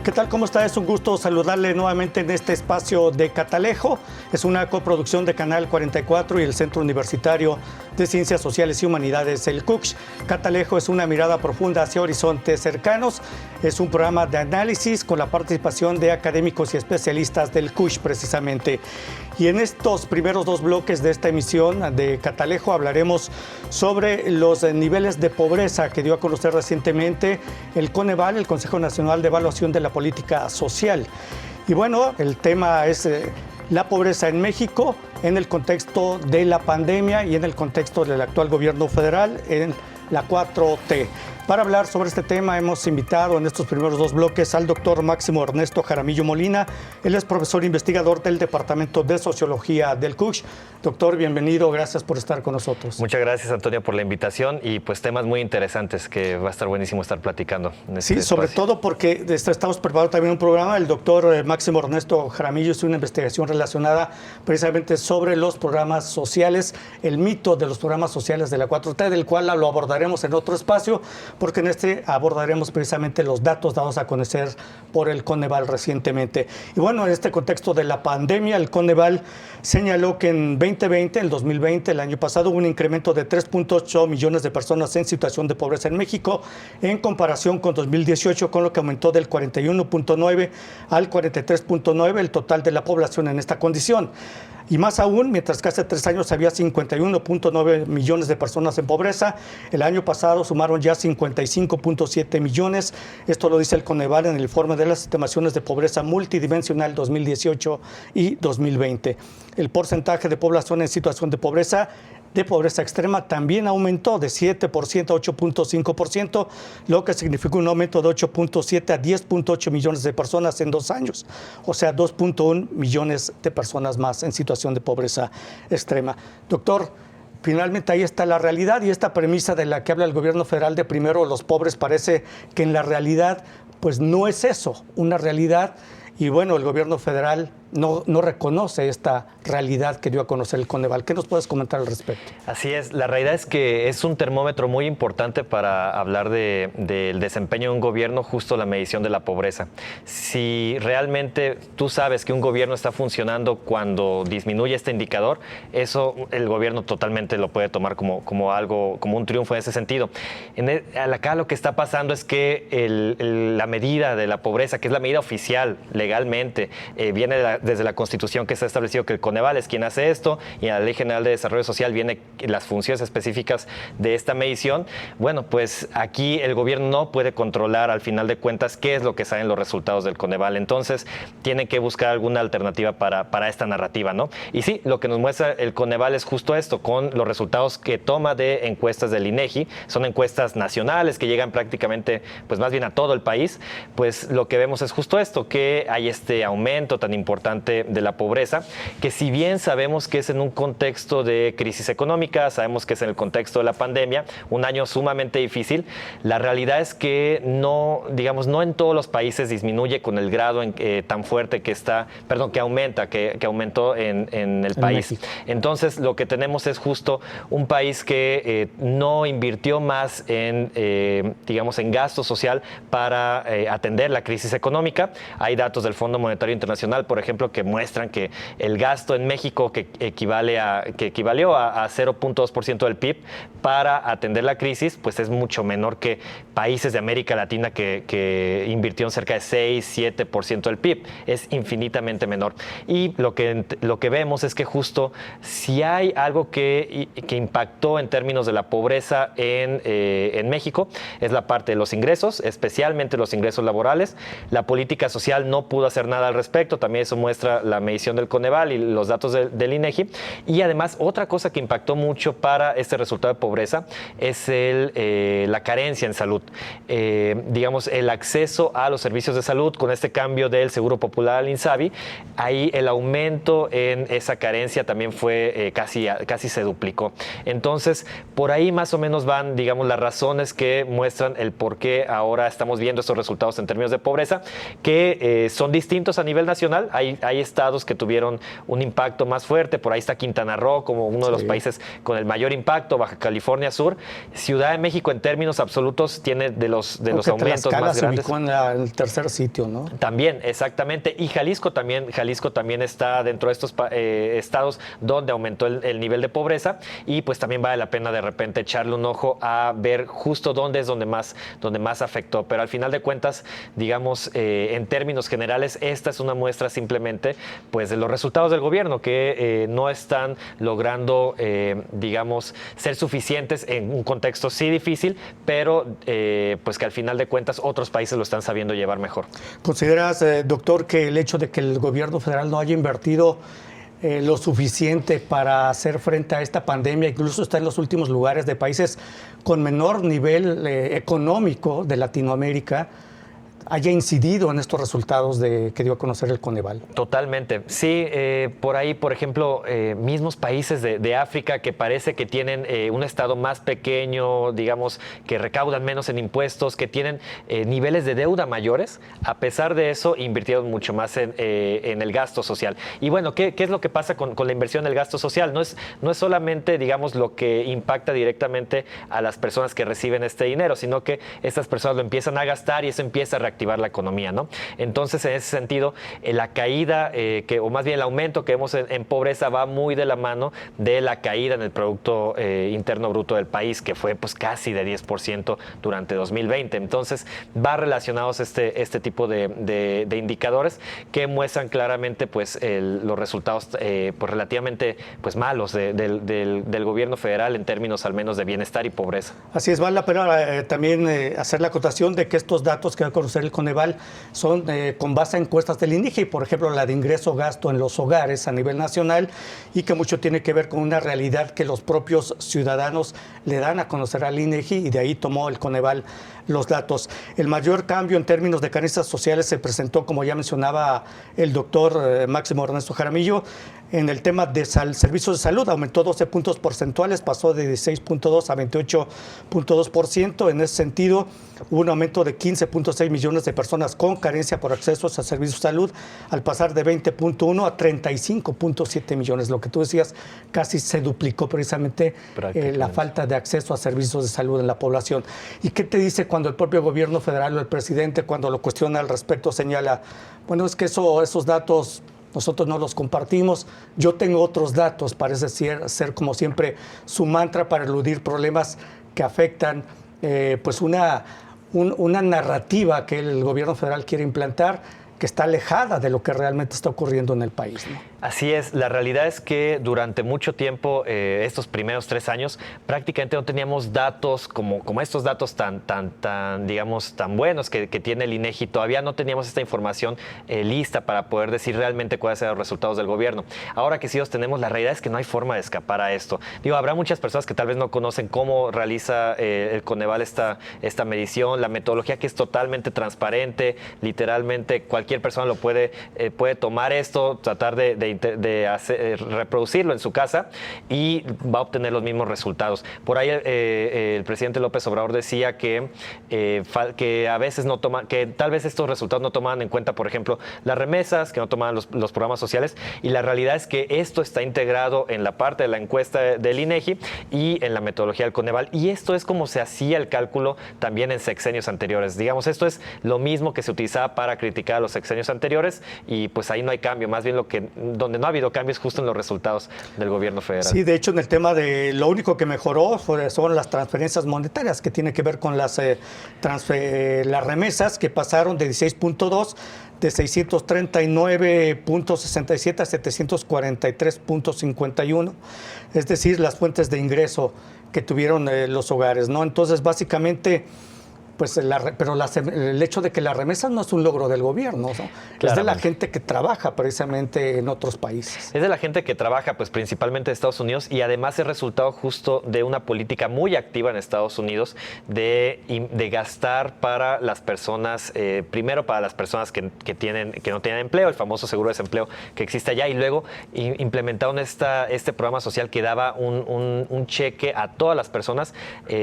¿Qué tal? ¿Cómo está? Es un gusto saludarle nuevamente en este espacio de Catalejo. Es una coproducción de Canal 44 y el Centro Universitario de Ciencias Sociales y Humanidades, el CUCH. Catalejo es una mirada profunda hacia horizontes cercanos. Es un programa de análisis con la participación de académicos y especialistas del CUCH precisamente. Y en estos primeros dos bloques de esta emisión de Catalejo hablaremos sobre los niveles de pobreza que dio a conocer recientemente el Coneval, el Consejo Nacional de Evaluación de la Política Social. Y bueno, el tema es la pobreza en México en el contexto de la pandemia y en el contexto del actual gobierno federal en la 4T. Para hablar sobre este tema hemos invitado en estos primeros dos bloques al doctor Máximo Ernesto Jaramillo Molina. Él es profesor investigador del Departamento de Sociología del CUCH. Doctor, bienvenido, gracias por estar con nosotros. Muchas gracias, Antonio, por la invitación y pues temas muy interesantes que va a estar buenísimo estar platicando. Sí, sobre todo porque estamos preparando también un programa. El doctor Máximo Ernesto Jaramillo es una investigación relacionada precisamente sobre los programas sociales, el mito de los programas sociales de la 4T, del cual lo abordaremos en otro espacio, porque en este abordaremos precisamente los datos dados a conocer por el Coneval recientemente. Y bueno, en este contexto de la pandemia, el Coneval señaló que en 2020, el 2020, el año pasado, hubo un incremento de 3.8 millones de personas en situación de pobreza en México, en comparación con 2018, con lo que aumentó del 41.9 al 43.9 el total de la población en esta condición. Y más aún, mientras que hace 3 años había 51.9 millones de personas en pobreza, el año pasado sumaron ya 55.7 millones. Esto lo dice el Coneval en el informe de las estimaciones de pobreza multidimensional 2018 y 2020. El porcentaje de población en situación de pobreza extrema también aumentó de 7% a 8.5%, lo que significó un aumento de 8.7 a 10.8 millones de personas en 2 años, o sea, 2.1 millones de personas más en situación de pobreza extrema. Doctor, finalmente ahí está la realidad y esta premisa de la que habla el gobierno federal de primero los pobres parece que en la realidad pues no es eso, una realidad. Y bueno, el gobierno federal no reconoce esta realidad que dio a conocer el Coneval. ¿Qué nos puedes comentar al respecto? Así es, la realidad es que es un termómetro muy importante para hablar del desempeño de un gobierno, justo la medición de la pobreza. Si realmente tú sabes que un gobierno está funcionando cuando disminuye este indicador, eso el gobierno totalmente lo puede tomar como algo, como un triunfo en ese sentido. Acá lo que está pasando es que la medida de la pobreza, que es la medida oficial legalmente, viene desde la Constitución, que se ha establecido que el Coneval es quien hace esto, y en la Ley General de Desarrollo Social viene las funciones específicas de esta medición. Bueno, pues aquí el gobierno no puede controlar al final de cuentas qué es lo que salen los resultados del Coneval. Entonces tiene que buscar alguna alternativa para esta narrativa, ¿no? Y sí, lo que nos muestra el Coneval es justo esto, con los resultados que toma de encuestas del INEGI. Son encuestas nacionales que llegan prácticamente, pues más bien a todo el país. Pues lo que vemos es justo esto, que hay este aumento tan importante de la pobreza, que si bien sabemos que es en un contexto de crisis económica, sabemos que es en el contexto de la pandemia, un año sumamente difícil, la realidad es que no en todos los países disminuye con el grado tan fuerte que aumentó en el país. México. Entonces, lo que tenemos es justo un país que no invirtió más en gasto social para atender la crisis económica. Hay datos del Fondo Monetario Internacional, por ejemplo, que muestran que el gasto en México que equivalió a 0.2% del PIB para atender la crisis, pues es mucho menor que países de América Latina que invirtieron cerca de 6-7% del PIB. Es infinitamente menor. Y lo que vemos es que justo si hay algo que impactó en términos de la pobreza en México, es la parte de los ingresos, especialmente los ingresos laborales. La política social no pudo hacer nada al respecto, también eso muestra la medición del Coneval y los datos del INEGI. Y además, otra cosa que impactó mucho para este resultado de pobreza es la carencia en salud. El acceso a los servicios de salud con este cambio del Seguro Popular al INSABI, ahí el aumento en esa carencia también fue casi se duplicó. Entonces, por ahí más o menos van, las razones que muestran el por qué ahora estamos viendo estos resultados en términos de pobreza, que son distintos a nivel nacional. Hay hay estados que tuvieron un impacto más fuerte. Por ahí está Quintana Roo como uno de los países con el mayor impacto, Baja California Sur. Ciudad de México en términos absolutos tiene de los aumentos más grandes. Se ubicó en el tercer sitio, ¿no? También, exactamente. Y Jalisco también está dentro de estos estados donde aumentó el nivel de pobreza, y pues también vale la pena de repente echarle un ojo a ver justo dónde es donde más afectó. Pero al final de cuentas, digamos, en términos generales, esta es una muestra simplemente pues de los resultados del gobierno que no están logrando, digamos, ser suficientes en un contexto sí difícil, pero pues que al final de cuentas otros países lo están sabiendo llevar mejor. ¿Consideras, doctor, que el hecho de que el gobierno federal no haya invertido lo suficiente para hacer frente a esta pandemia, incluso está en los últimos lugares de países con menor nivel económico de Latinoamérica, haya incidido en estos resultados que dio a conocer el Coneval? Totalmente. Sí, por ahí, por ejemplo, mismos países de África que parece que tienen un estado más pequeño, digamos, que recaudan menos en impuestos, que tienen niveles de deuda mayores, a pesar de eso invirtieron mucho más en el gasto social. Y bueno, ¿qué es lo que pasa con la inversión en el gasto social? No es solamente, digamos, lo que impacta directamente a las personas que reciben este dinero, sino que estas personas lo empiezan a gastar y eso empieza a reactivar la economía, ¿no? Entonces, en ese sentido, la caída, o más bien el aumento que vemos en pobreza va muy de la mano de la caída en el Producto Interno Bruto del país, que fue pues casi de 10% durante 2020. Entonces, va relacionados este tipo de indicadores que muestran claramente pues los resultados pues relativamente pues malos del gobierno federal en términos al menos de bienestar y pobreza. Así es, vale la pena también hacer la acotación de que estos datos que va a conocer el Coneval son con base en encuestas del INEGI, por ejemplo, la de ingreso-gasto en los hogares a nivel nacional, y que mucho tiene que ver con una realidad que los propios ciudadanos le dan a conocer al INEGI, y de ahí tomó el Coneval los datos. El mayor cambio en términos de carencias sociales se presentó, como ya mencionaba el doctor Máximo Ernesto Jaramillo, en el tema de servicios de salud. Aumentó 12 puntos porcentuales, pasó de 16.2 a 28.2%. En ese sentido, hubo un aumento de 15.6 millones de personas con carencia por accesos a servicios de salud, al pasar de 20.1 a 35.7 millones. Lo que tú decías, casi se duplicó precisamente la falta de acceso a servicios de salud en la población. ¿Y qué te dice cuando el propio gobierno federal o el presidente, cuando lo cuestiona al respecto, señala, bueno, es que esos datos nosotros no los compartimos, yo tengo otros datos? Parece ser como siempre su mantra para eludir problemas que afectan pues una narrativa que el gobierno federal quiere implantar, que está alejada de lo que realmente está ocurriendo en el país, ¿no? Así es, la realidad es que durante mucho tiempo, estos primeros 3 años, prácticamente no teníamos datos como estos datos tan digamos, tan buenos que tiene el INEGI. Todavía no teníamos esta información lista para poder decir realmente cuáles eran los resultados del gobierno. Ahora que sí los tenemos, la realidad es que no hay forma de escapar a esto. Digo, habrá muchas personas que tal vez no conocen cómo realiza el Coneval esta medición, la metodología, que es totalmente transparente, literalmente cualquier persona lo puede tomar esto, tratar de reproducirlo en su casa y va a obtener los mismos resultados. Por ahí el presidente López Obrador decía que a veces que tal vez estos resultados no tomaban en cuenta, por ejemplo, las remesas, que no tomaban los programas sociales, y la realidad es que esto está integrado en la parte de la encuesta del INEGI y en la metodología del Coneval, y esto es como se hacía el cálculo también en sexenios anteriores. Digamos, esto es lo mismo que se utilizaba para criticar a los sexenios anteriores, y pues ahí no hay cambio. Más bien donde no ha habido cambios justo en los resultados del gobierno federal. Sí, de hecho, en el tema de lo único que mejoró son las transferencias monetarias, que tiene que ver con las remesas, que pasaron de 16.2 de 639.67 a 743.51, es decir, las fuentes de ingreso que tuvieron los hogares, ¿no? Entonces, básicamente, pues el hecho de que la remesa no es un logro del gobierno, ¿no? Es de la gente que trabaja precisamente en otros países. Es de la gente que trabaja pues principalmente en Estados Unidos, y además es resultado justo de una política muy activa en Estados Unidos de gastar para las personas, primero para las personas que no tienen empleo, el famoso seguro de desempleo que existe allá, y luego implementaron este programa social que daba un cheque a todas las personas,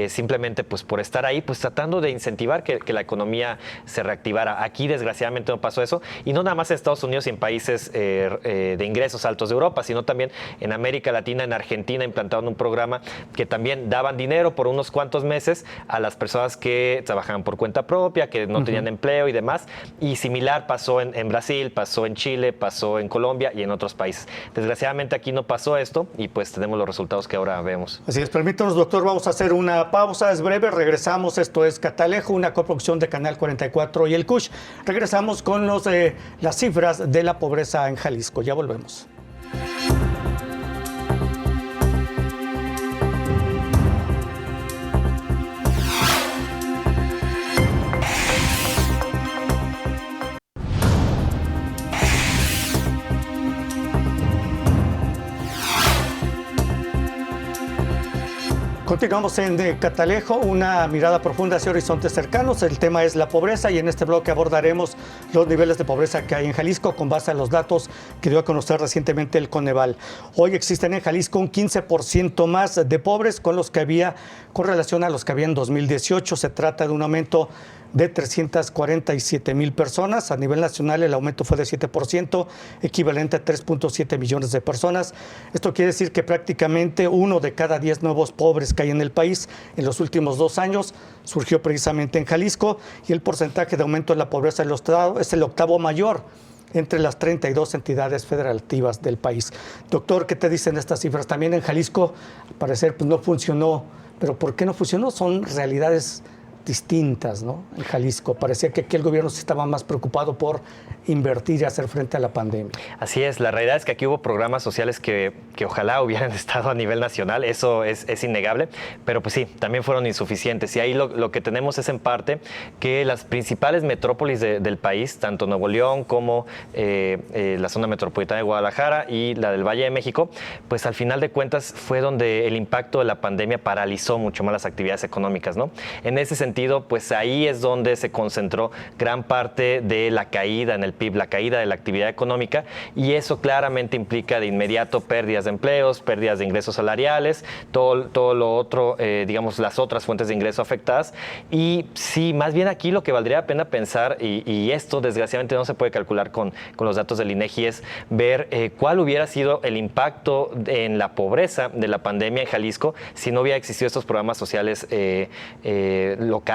simplemente pues por estar ahí, pues tratando de incentivar que la economía se reactivara. Aquí, desgraciadamente, no pasó eso. Y no nada más en Estados Unidos y en países de ingresos altos de Europa, sino también en América Latina, en Argentina, implantaron un programa que también daban dinero por unos cuantos meses a las personas que trabajaban por cuenta propia, que no tenían empleo y demás. Y similar pasó en Brasil, pasó en Chile, pasó en Colombia y en otros países. Desgraciadamente aquí no pasó esto y pues tenemos los resultados que ahora vemos. Así es, permítanos, doctor, vamos a hacer una pausa, es breve, regresamos. Esto es Catalejo, una coproducción de Canal 44 y el CUSH. Regresamos con las cifras de la pobreza en Jalisco. Ya volvemos. Continuamos en Catalejo, una mirada profunda hacia horizontes cercanos. El tema es la pobreza y en este bloque abordaremos los niveles de pobreza que hay en Jalisco con base a los datos que dio a conocer recientemente el Coneval. Hoy existen en Jalisco un 15% más de pobres con relación a los que había en 2018. Se trata de un aumento de 347,000 personas. A nivel nacional el aumento fue de 7%, equivalente a 3.7 millones de personas. Esto quiere decir que prácticamente 1 de cada 10 nuevos pobres que hay en el país en los últimos 2 años surgió precisamente en Jalisco, y el porcentaje de aumento de la pobreza en el estado es el octavo mayor entre las 32 entidades federativas del país. Doctor, ¿qué te dicen estas cifras? También en Jalisco, al parecer, pues no funcionó. ¿Pero por qué no funcionó? Son realidades distintas, ¿no? En Jalisco parecía que aquí el gobierno sí estaba más preocupado por invertir y hacer frente a la pandemia. Así es, la realidad es que aquí hubo programas sociales que ojalá hubieran estado a nivel nacional, eso es innegable, pero pues sí, también fueron insuficientes. Y ahí lo que tenemos es en parte que las principales metrópolis del país, tanto Nuevo León como la zona metropolitana de Guadalajara y la del Valle de México, pues al final de cuentas fue donde el impacto de la pandemia paralizó mucho más las actividades económicas, ¿no? En ese sentido, pues ahí es donde se concentró gran parte de la caída en el PIB, la caída de la actividad económica, y eso claramente implica de inmediato pérdidas de empleos, pérdidas de ingresos salariales, todo lo otro, digamos, las otras fuentes de ingreso afectadas. Y sí, más bien aquí lo que valdría la pena pensar, y esto desgraciadamente no se puede calcular con los datos del INEGI, es ver cuál hubiera sido el impacto en la pobreza de la pandemia en Jalisco si no hubiera existido estos programas sociales locales.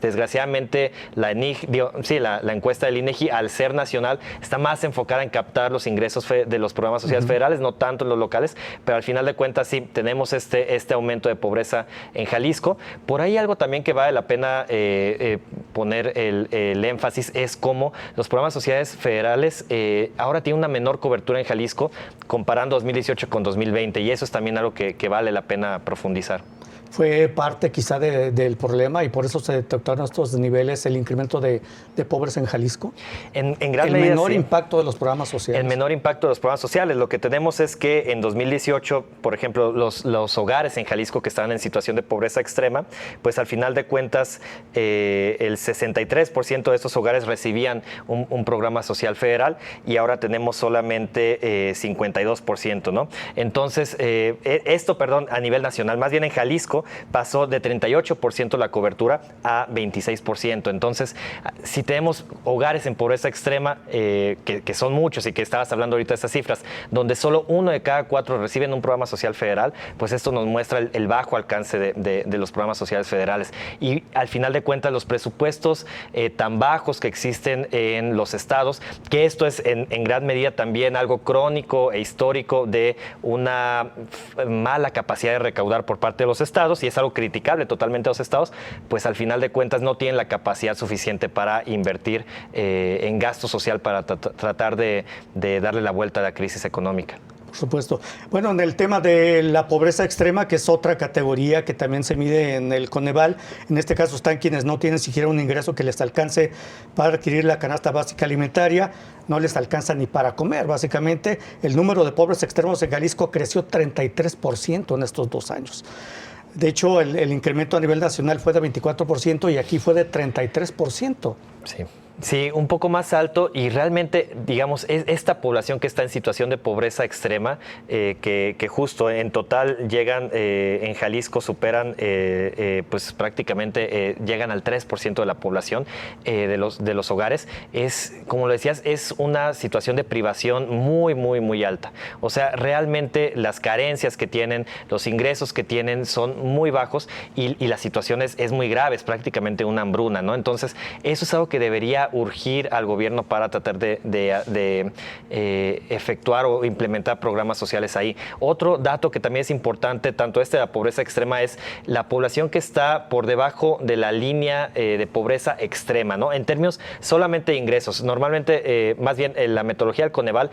Desgraciadamente, la encuesta del INEGI, al ser nacional, está más enfocada en captar los ingresos de los programas sociales federales, no tanto en los locales, pero al final de cuentas sí tenemos este aumento de pobreza en Jalisco. Por ahí algo también que vale la pena poner el énfasis es cómo los programas sociales federales ahora tienen una menor cobertura en Jalisco comparando 2018 con 2020, y eso es también algo que vale la pena profundizar. Fue parte quizá del problema y por eso se detectaron estos niveles, el incremento de pobres en Jalisco. En gran medida, el menor sí. Impacto de los programas sociales. El menor impacto de los programas sociales. Lo que tenemos es que en 2018, por ejemplo, los hogares en Jalisco que estaban en situación de pobreza extrema, pues al final de cuentas el 63% de estos hogares recibían un programa social federal, y ahora tenemos solamente 52%, ¿no? Entonces, a nivel nacional, más bien en Jalisco pasó de 38% la cobertura a 26%. Entonces, si tenemos hogares en pobreza extrema, que son muchos, y que estabas hablando ahorita de estas cifras, donde solo 1 de cada 4 reciben un programa social federal, pues esto nos muestra el bajo alcance de los programas sociales federales. Y al final de cuentas, los presupuestos tan bajos que existen en los estados, que esto es en gran medida también algo crónico e histórico de una mala capacidad de recaudar por parte de los estados, y es algo criticable totalmente a los estados, pues al final de cuentas no tienen la capacidad suficiente para invertir en gasto social para tratar de darle la vuelta a la crisis económica. Por supuesto. Bueno, en el tema de la pobreza extrema, que es otra categoría que también se mide en el Coneval, en este caso están quienes no tienen siquiera un ingreso que les alcance para adquirir la canasta básica alimentaria, no les alcanza ni para comer, básicamente. El número de pobres extremos en Jalisco creció 33% en estos 2 años. De hecho, el incremento a nivel nacional fue de 24% y aquí fue de 33%. Sí. Sí, un poco más alto y realmente, digamos, esta población que está en situación de pobreza extrema, que justo en total llegan, en Jalisco superan, pues prácticamente llegan al 3% de la población de los hogares, como lo decías, es una situación de privación muy, muy, muy alta. O sea, realmente las carencias que tienen, los ingresos que tienen son muy bajos y la situación es muy grave, es prácticamente una hambruna, ¿no? Entonces, eso es algo que debería urgir al gobierno para tratar de efectuar o implementar programas sociales ahí. Otro dato que también es importante, tanto de la pobreza extrema, es la población que está por debajo de la línea de pobreza extrema, ¿no? En términos solamente de ingresos. Normalmente, más bien, la metodología del Coneval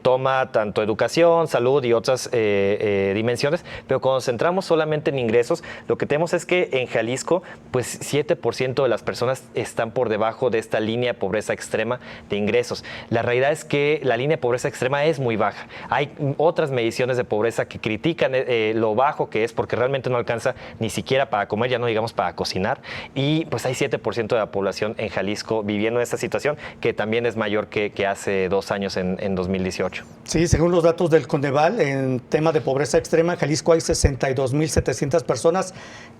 toma tanto educación, salud y otras dimensiones, pero cuando nos centramos solamente en ingresos, lo que tenemos es que en Jalisco, pues 7% de las personas están por debajo de esta línea de pobreza extrema de ingresos. La realidad es que la línea de pobreza extrema es muy baja. Hay otras mediciones de pobreza que critican lo bajo que es, porque realmente no alcanza ni siquiera para comer, ya no digamos para cocinar, y pues hay 7% de la población en Jalisco viviendo en esta situación, que también es mayor que hace 2 años en 2018. Sí, según los datos del Coneval, en tema de pobreza extrema, en Jalisco hay 62,700 personas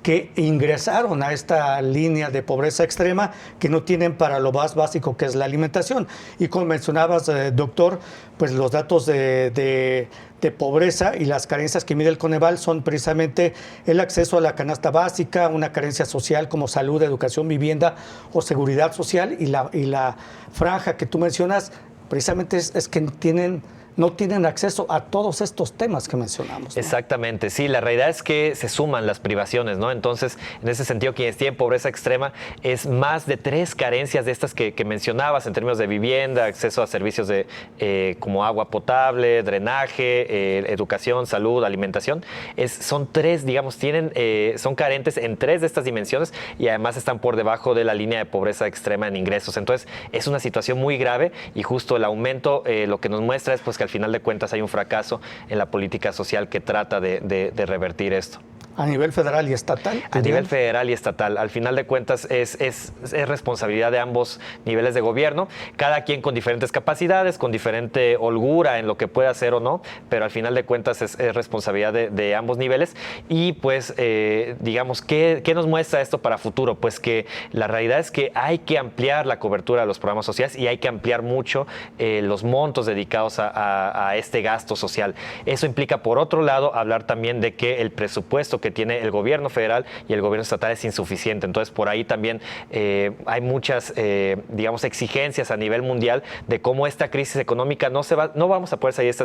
que ingresaron a esta línea de pobreza extrema, que no tienen para lo más básico, que es la alimentación. Y como mencionabas, doctor, pues los datos de pobreza y las carencias que mide el Coneval son precisamente el acceso a la canasta básica, una carencia social como salud, educación, vivienda o seguridad social, y la franja que tú mencionas precisamente es que no tienen acceso a todos estos temas que mencionamos, ¿no? Exactamente, sí, la realidad es que se suman las privaciones, ¿no? Entonces, en ese sentido, quienes tienen pobreza extrema es más de 3 carencias de estas que mencionabas en términos de vivienda, acceso a servicios como agua potable, drenaje, educación, salud, alimentación. Son 3, digamos, son carentes en 3 de estas dimensiones y además están por debajo de la línea de pobreza extrema en ingresos. Entonces, es una situación muy grave y justo el aumento lo que nos muestra es pues que al final de cuentas hay un fracaso en la política social que trata de revertir esto. ¿A nivel federal y estatal? A nivel federal y estatal. Al final de cuentas es responsabilidad de ambos niveles de gobierno, cada quien con diferentes capacidades, con diferente holgura en lo que puede hacer o no, pero al final de cuentas es responsabilidad de ambos niveles. Y pues, digamos, ¿qué nos muestra esto para futuro? Pues que la realidad es que hay que ampliar la cobertura de los programas sociales y hay que ampliar mucho los montos dedicados a este gasto social. Eso implica, por otro lado, hablar también de que el presupuesto que tiene el gobierno federal y el gobierno estatal es insuficiente. Entonces, por ahí también hay muchas, digamos, exigencias a nivel mundial de cómo esta crisis económica no vamos a poder salir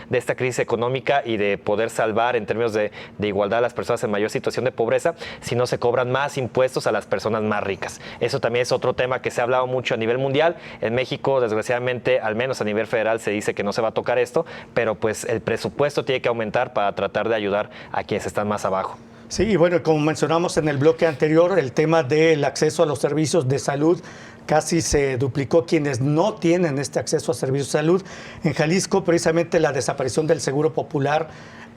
de esta crisis económica y de poder salvar en términos de igualdad a las personas en mayor situación de pobreza si no se cobran más impuestos a las personas más ricas. Eso también es otro tema que se ha hablado mucho a nivel mundial. En México, desgraciadamente, al menos a nivel federal, se dice que no se va a tocar esto, pero pues el presupuesto tiene que aumentar para tratar de ayudar a quienes están más abajo. Sí, y bueno, como mencionamos en el bloque anterior, el tema del acceso a los servicios de salud casi se duplicó quienes no tienen este acceso a servicios de salud. En Jalisco, precisamente la desaparición del Seguro Popular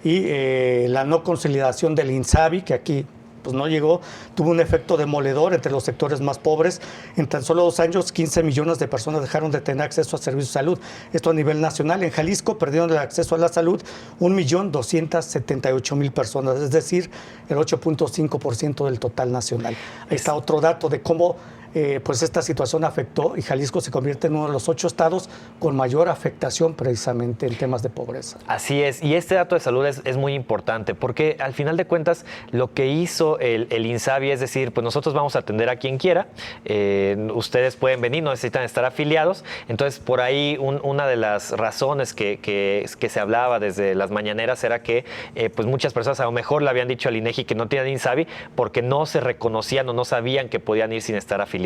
y la no consolidación del INSABI, que aquí pues no llegó, tuvo un efecto demoledor entre los sectores más pobres. En tan solo 2 años, 15 millones de personas dejaron de tener acceso a servicios de salud. Esto a nivel nacional. En Jalisco perdieron el acceso a la salud 1,278,000 personas, es decir, el 8,5% del total nacional. Ahí está otro dato de cómo pues esta situación afectó y Jalisco se convierte en uno de los 8 estados con mayor afectación precisamente en temas de pobreza. Así es, y este dato de salud es muy importante porque al final de cuentas lo que hizo el INSABI es decir, pues nosotros vamos a atender a quien quiera, ustedes pueden venir, no necesitan estar afiliados. Entonces por ahí una de las razones que se hablaba desde las mañaneras era que pues muchas personas a lo mejor le habían dicho al INEGI que no tenían INSABI porque no se reconocían o no sabían que podían ir sin estar afiliados.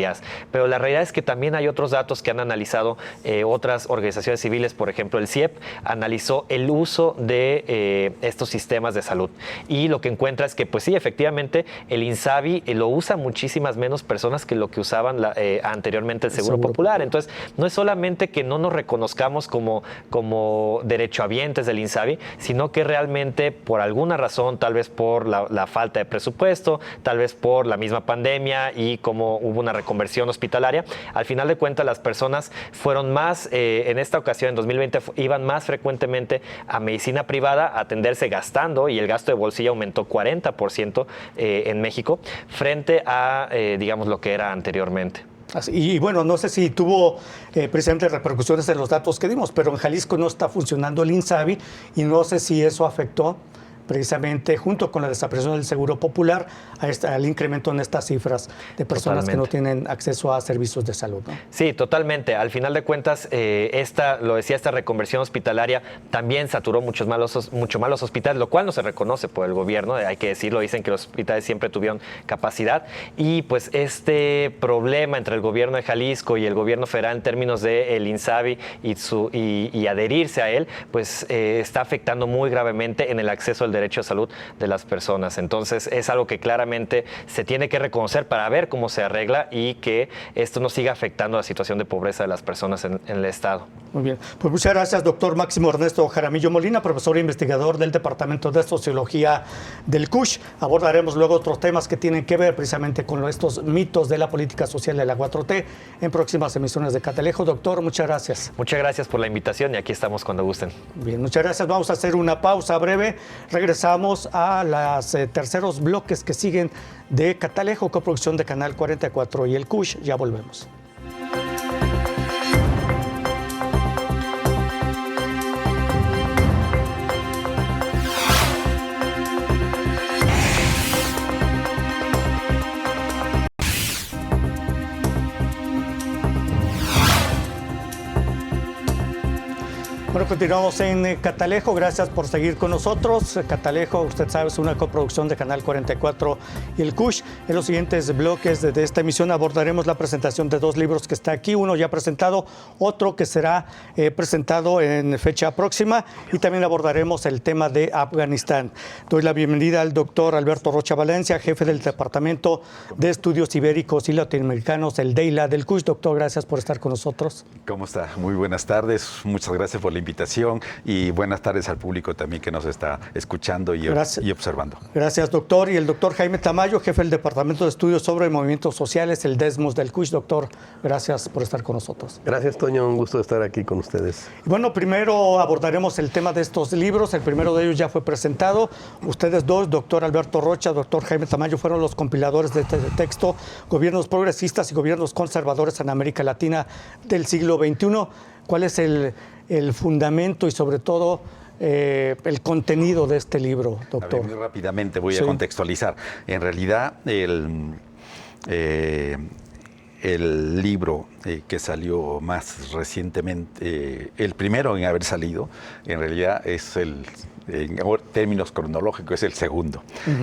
Pero la realidad es que también hay otros datos que han analizado otras organizaciones civiles. Por ejemplo, el CIEP analizó el uso de estos sistemas de salud y lo que encuentra es que pues sí, efectivamente el INSABI lo usa muchísimas menos personas que lo que usaban anteriormente el Seguro Popular. Entonces no es solamente que no nos reconozcamos como derechohabientes del INSABI, sino que realmente por alguna razón, tal vez por la falta de presupuesto, tal vez por la misma pandemia y como hubo una reconocimiento reconversión hospitalaria. Al final de cuentas, las personas fueron más, en esta ocasión, en 2020, iban más frecuentemente a medicina privada a atenderse gastando, y el gasto de bolsillo aumentó 40% en México frente a, digamos, lo que era anteriormente. Y bueno, no sé si tuvo precisamente repercusiones en los datos que dimos, pero en Jalisco no está funcionando el INSABI y no sé si eso afectó precisamente junto con la desaparición del Seguro Popular al incremento en estas cifras de personas que no tienen acceso a servicios de salud, ¿no? Sí, totalmente. Al final de cuentas, esta reconversión hospitalaria también saturó mucho más los hospitales, lo cual no se reconoce por el gobierno, hay que decirlo, dicen que los hospitales siempre tuvieron capacidad, y pues este problema entre el gobierno de Jalisco y el gobierno federal en términos del INSABI y adherirse a él, pues está afectando muy gravemente en el acceso al derecho a salud de las personas. Entonces es algo que claramente se tiene que reconocer para ver cómo se arregla y que esto no siga afectando la situación de pobreza de las personas en el Estado. Muy bien. Pues muchas gracias, doctor Máximo Ernesto Jaramillo Molina, profesor e investigador del Departamento de Sociología del CUSH. Abordaremos luego otros temas que tienen que ver precisamente con estos mitos de la política social de la 4T en próximas emisiones de Catalejo. Doctor, muchas gracias. Muchas gracias por la invitación y aquí estamos cuando gusten. Bien, muchas gracias. Vamos a hacer una pausa breve. Regresamos a los terceros bloques que siguen de Catalejo, coproducción de Canal 44 y el CUSH. Ya volvemos. Bueno, continuamos en Catalejo. Gracias por seguir con nosotros. Catalejo, usted sabe, es una coproducción de Canal 44 y el CUSH. En los siguientes bloques de esta emisión abordaremos la presentación de dos libros que está aquí. Uno ya presentado, otro que será presentado en fecha próxima, y también abordaremos el tema de Afganistán. Doy la bienvenida al doctor Alberto Rocha Valencia, jefe del Departamento de Estudios Ibéricos y Latinoamericanos, el DEILA del CUSH. Doctor, gracias por estar con nosotros. ¿Cómo está? Muy buenas tardes. Muchas gracias por la invitación y buenas tardes al público también que nos está escuchando y observando. Gracias, doctor. Y el doctor Jaime Tamayo, jefe del Departamento de Estudios sobre Movimientos Sociales, el DESMOS del CUSH. Doctor, gracias por estar con nosotros. Gracias, Toño. Un gusto estar aquí con ustedes. Bueno, primero abordaremos el tema de estos libros. El primero de ellos ya fue presentado. Ustedes dos, doctor Alberto Rocha, doctor Jaime Tamayo, fueron los compiladores de este texto, Gobiernos progresistas y gobiernos conservadores en América Latina del siglo XXI. ¿Cuál es el fundamento y sobre todo el contenido de este libro, doctor? A ver, muy rápidamente voy a contextualizar. En realidad, el libro que salió más recientemente, el primero en haber salido, en realidad es en términos cronológicos, es el segundo.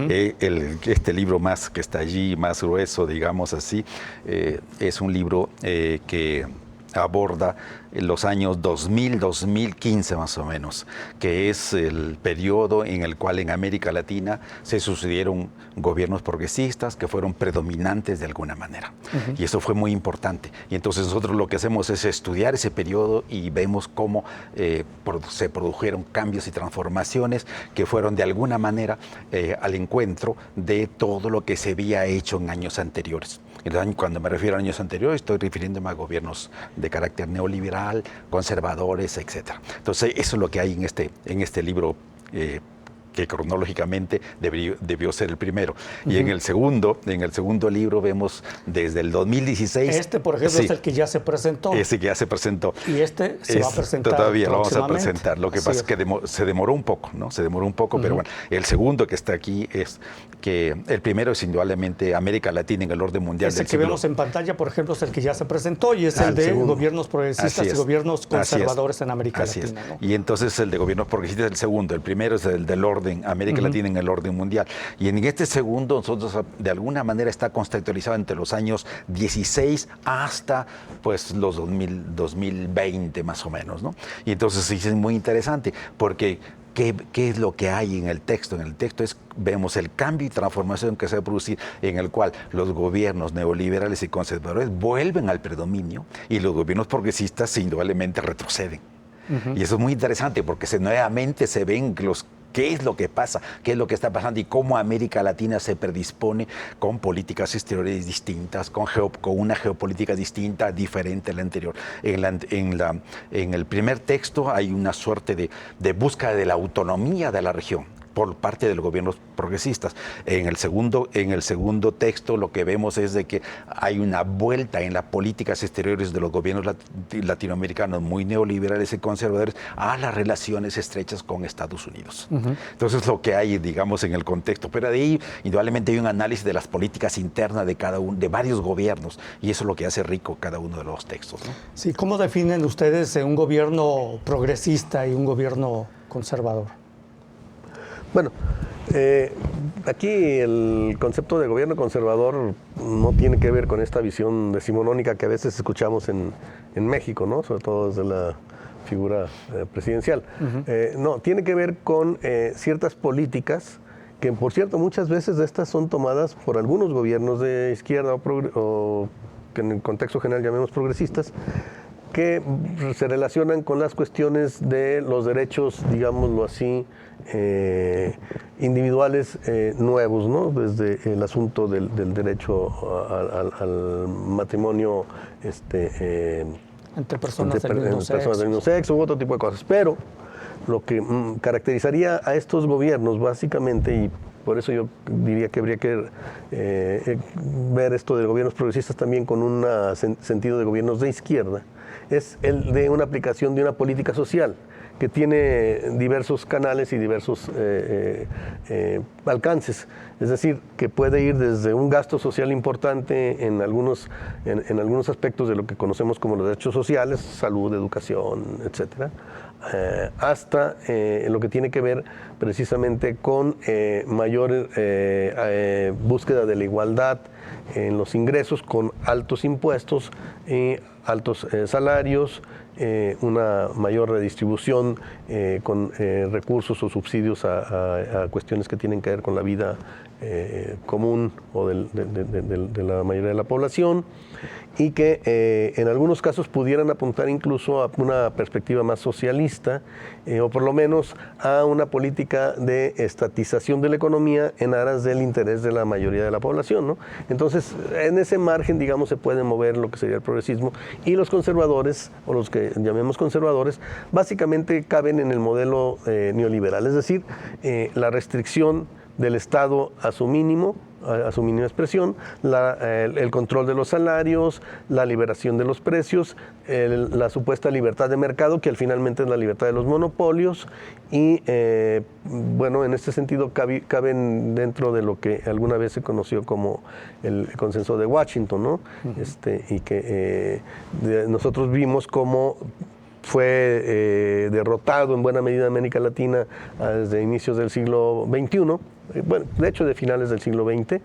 Este libro más que está allí, más grueso, digamos así, es un libro que aborda los años 2000-2015 más o menos, que es el periodo en el cual en América Latina se sucedieron gobiernos progresistas que fueron predominantes de alguna manera. Y eso fue muy importante. Y entonces nosotros lo que hacemos es estudiar ese periodo y vemos cómo se produjeron cambios y transformaciones que fueron de alguna manera al encuentro de todo lo que se había hecho en años anteriores. Cuando me refiero a años anteriores, estoy refiriéndome a gobiernos de carácter neoliberal, conservadores, etc. Entonces, eso es lo que hay en este libro que cronológicamente debió ser el primero. Y en el segundo libro vemos desde el 2016... Este, por ejemplo, es el que ya se presentó. Ese que ya se presentó. Y este se va a presentar todavía lo vamos a presentar. Lo que pasa es que se demoró un poco, ¿no? Se demoró un poco, pero bueno. El segundo que está aquí es que el primero es indudablemente América Latina en el orden mundial del siglo. Ese que vemos en pantalla, por ejemplo, es el que ya se presentó y es el de gobiernos progresistas y gobiernos conservadores en América Latina, ¿no? Y entonces el de gobiernos progresistas es el segundo. El primero es el del orden América Latina en el orden mundial. Y en este segundo, nosotros de alguna manera está contextualizado entre los años 16 hasta pues los 2020 más o menos, ¿no? Y entonces sí es muy interesante porque ¿qué es lo que hay en el texto? En el texto vemos el cambio y transformación que se va a producir, en el cual los gobiernos neoliberales y conservadores vuelven al predominio y los gobiernos progresistas indudablemente retroceden. Y eso es muy interesante porque nuevamente se ven qué es lo que pasa, qué es lo que está pasando y cómo América Latina se predispone con políticas exteriores distintas, con una geopolítica distinta, diferente a la anterior. En el primer texto hay una suerte de búsqueda de la autonomía de la región por parte de los gobiernos progresistas. En el segundo texto lo que vemos es de que hay una vuelta en las políticas exteriores de los gobiernos latinoamericanos muy neoliberales y conservadores a las relaciones estrechas con Estados Unidos. Entonces lo que hay, digamos, en el contexto, pero de ahí indudablemente hay un análisis de las políticas internas de cada uno, de varios gobiernos, y eso es lo que hace rico cada uno de los textos, ¿no? Sí, ¿cómo definen ustedes un gobierno progresista y un gobierno conservador? Bueno, aquí el concepto de gobierno conservador no tiene que ver con esta visión decimonónica que a veces escuchamos en México, ¿no? Sobre todo desde la figura presidencial. No, tiene que ver con ciertas políticas que, por cierto, muchas veces estas son tomadas por algunos gobiernos de izquierda o que en el contexto general llamemos progresistas, que se relacionan con las cuestiones de los derechos, digámoslo así, individuales nuevos, ¿no? Desde el asunto del derecho al matrimonio entre personas del mismo sexo u otro tipo de cosas. Pero lo que caracterizaría a estos gobiernos básicamente, y por eso yo diría que habría que ver esto de gobiernos progresistas también con un sentido de gobiernos de izquierda, es el de una aplicación de una política social que tiene diversos canales y diversos alcances. Es decir, que puede ir desde un gasto social importante en algunos aspectos de lo que conocemos como los derechos sociales, salud, educación, etcétera, hasta lo que tiene que ver precisamente con mayor búsqueda de la igualdad en los ingresos, con altos impuestos y altos salarios, una mayor redistribución con recursos o subsidios a cuestiones que tienen que ver con la vida común o de la mayoría de la población, y que en algunos casos pudieran apuntar incluso a una perspectiva más socialista o por lo menos a una política de estatización de la economía en aras del interés de la mayoría de la población, ¿no? Entonces, en ese margen, digamos, se puede mover lo que sería el progresismo, y los conservadores, o los que llamemos conservadores, básicamente caben en el modelo neoliberal, es decir, la restricción del Estado a su mínima expresión, el control de los salarios, la liberación de los precios, la supuesta libertad de mercado, que al finalmente es la libertad de los monopolios, y bueno, en este sentido caben dentro de lo que alguna vez se conoció como el consenso de Washington, ¿no? Y que nosotros vimos cómo fue derrotado en buena medida en América Latina desde inicios del siglo XXI, bueno, de hecho de finales del siglo XX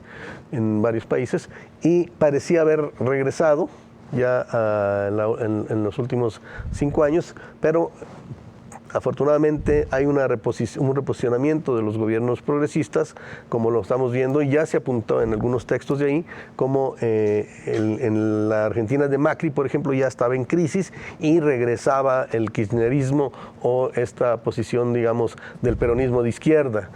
en varios países, y parecía haber regresado ya en los últimos 5 años, pero afortunadamente hay un reposicionamiento de los gobiernos progresistas, como lo estamos viendo, y ya se apuntó en algunos textos de ahí, como en la Argentina de Macri, por ejemplo, ya estaba en crisis y regresaba el kirchnerismo o esta posición, digamos, del peronismo de izquierda.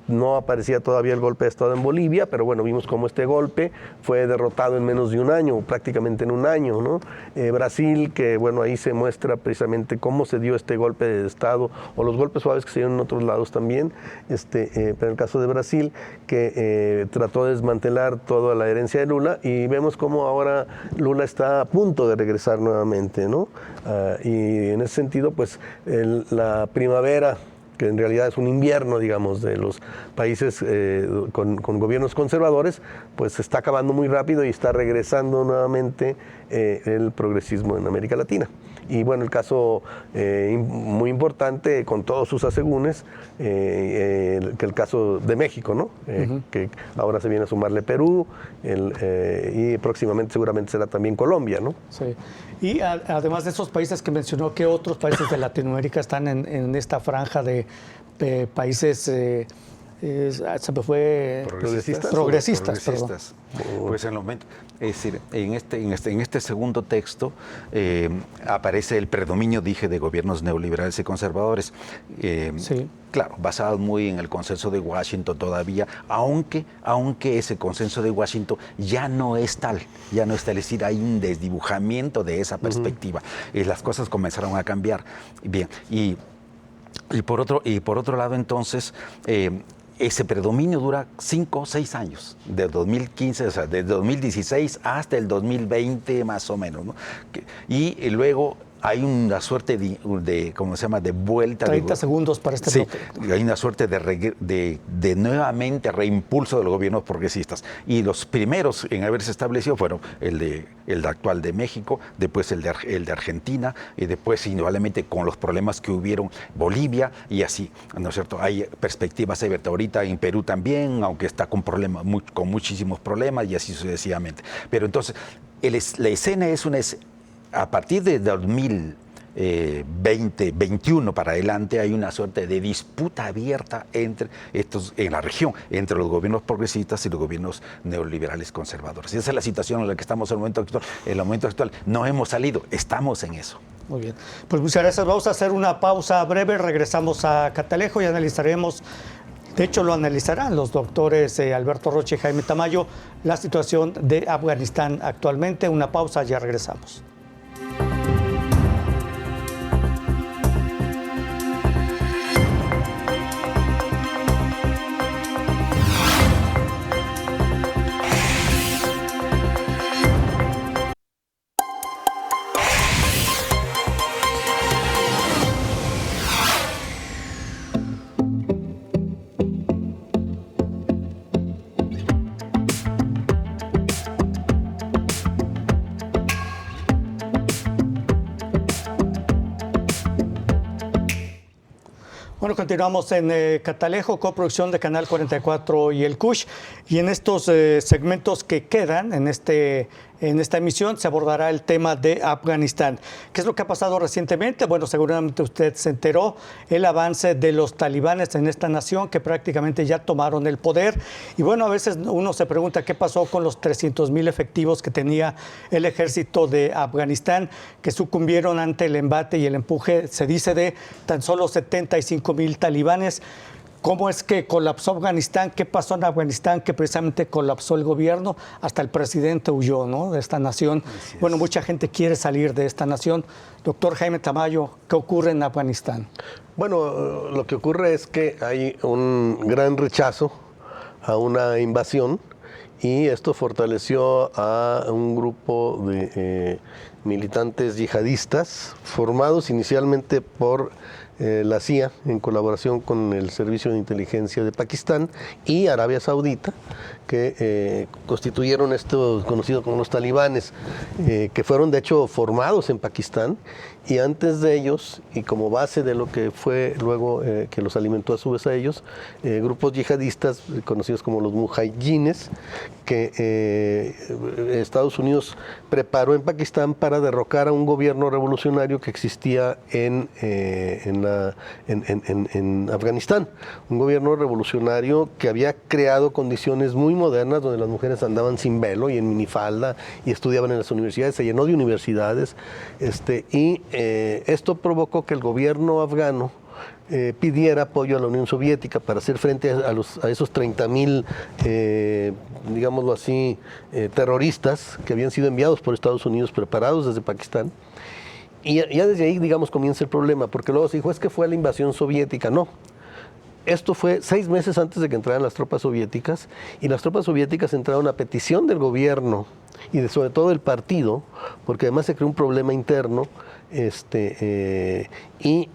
No aparecía todavía el golpe de Estado en Bolivia, pero bueno, vimos cómo este golpe fue derrotado en menos de un año, prácticamente en un año, ¿no? Brasil, que bueno, ahí se muestra precisamente cómo se dio este golpe de Estado, o los golpes suaves que se dieron en otros lados también, pero en el caso de Brasil, que trató de desmantelar toda la herencia de Lula, y vemos cómo ahora Lula está a punto de regresar nuevamente, ¿no? Y en ese sentido, pues la primavera, que en realidad es un invierno, digamos, de los países con gobiernos conservadores, pues se está acabando muy rápido y está regresando nuevamente el progresismo en América Latina. Y bueno, el caso muy importante, con todos sus asegúnes, que el caso de México, ¿no? Que ahora se viene a sumarle Perú, y próximamente seguramente será también Colombia, ¿no? Sí. Y además de esos países que mencionó, ¿qué otros países de Latinoamérica están en esta franja de países Se me fue... Progresistas, perdón. Pues en el momento, es decir, en este segundo texto aparece el predominio, dije, de gobiernos neoliberales y conservadores. Sí. Claro, basado muy en el consenso de Washington todavía, aunque ese consenso de Washington ya no es tal, es decir, hay un desdibujamiento de esa perspectiva. Las cosas comenzaron a cambiar. Bien, y por otro lado, entonces, ese predominio dura 5 o 6 años, de 2015, o sea, de 2016 hasta el 2020 más o menos, ¿no? Y luego hay una suerte de ¿cómo se llama?, de vuelta. 30 segundos para este bloque. Sí, hay una suerte de nuevamente reimpulso de los gobiernos progresistas. Y los primeros en haberse establecido fueron el actual de México, después el de Argentina, y después, indudablemente, con los problemas que hubieron, Bolivia, y así, ¿no es cierto? Hay perspectivas abiertas ahorita en Perú también, aunque está con muchísimos problemas, y así sucesivamente. Pero entonces, la escena es a partir de 2021 para adelante hay una suerte de disputa abierta en la región, entre los gobiernos progresistas y los gobiernos neoliberales conservadores. Esa es la situación en la que estamos en el momento actual. En el momento actual no hemos salido, estamos en eso. Muy bien. Pues muchas gracias. Vamos a hacer una pausa breve, regresamos a Catalejo y analizaremos. De hecho, lo analizarán los doctores Alberto Rocha y Jaime Tamayo, la situación de Afganistán actualmente. Una pausa, ya regresamos. Bueno, continuamos en Catalejo, coproducción de Canal 44 y el CUSH. Y en estos segmentos que quedan en esta emisión se abordará el tema de Afganistán. ¿Qué es lo que ha pasado recientemente? Bueno, seguramente usted se enteró el avance de los talibanes en esta nación que prácticamente ya tomaron el poder. Y bueno, a veces uno se pregunta qué pasó con los 300,000 efectivos que tenía el ejército de Afganistán, que sucumbieron ante el embate y el empuje, se dice, de tan solo 75,000 talibanes. ¿Cómo es que colapsó Afganistán? ¿Qué pasó en Afganistán? Que precisamente colapsó el gobierno, hasta el presidente huyó, ¿no?, de esta nación. Bueno, mucha gente quiere salir de esta nación. Doctor Jaime Tamayo, ¿qué ocurre en Afganistán? Bueno, lo que ocurre es que hay un gran rechazo a una invasión y esto fortaleció a un grupo de militantes yihadistas formados inicialmente por la CIA en colaboración con el Servicio de Inteligencia de Pakistán y Arabia Saudita, que constituyeron estos conocidos como los talibanes, que fueron de hecho formados en Pakistán, y antes de ellos, y como base de lo que fue luego que los alimentó a su vez a ellos, grupos yihadistas conocidos como los mujahidines, que Estados Unidos preparó en Pakistán para derrocar a un gobierno revolucionario que existía en Afganistán, un gobierno revolucionario que había creado condiciones muy modernas donde las mujeres andaban sin velo y en minifalda y estudiaban en las universidades, se llenó de universidades, y esto provocó que el gobierno afgano pidiera apoyo a la Unión Soviética para hacer frente a esos 30,000, digámoslo así, terroristas que habían sido enviados por Estados Unidos, preparados desde Pakistán. Y ya desde ahí, digamos, comienza el problema, porque luego se dijo, es que fue la invasión soviética. No, esto fue 6 meses antes de que entraran las tropas soviéticas, y las tropas soviéticas entraron a petición del gobierno y sobre todo del partido, porque además se creó un problema interno, y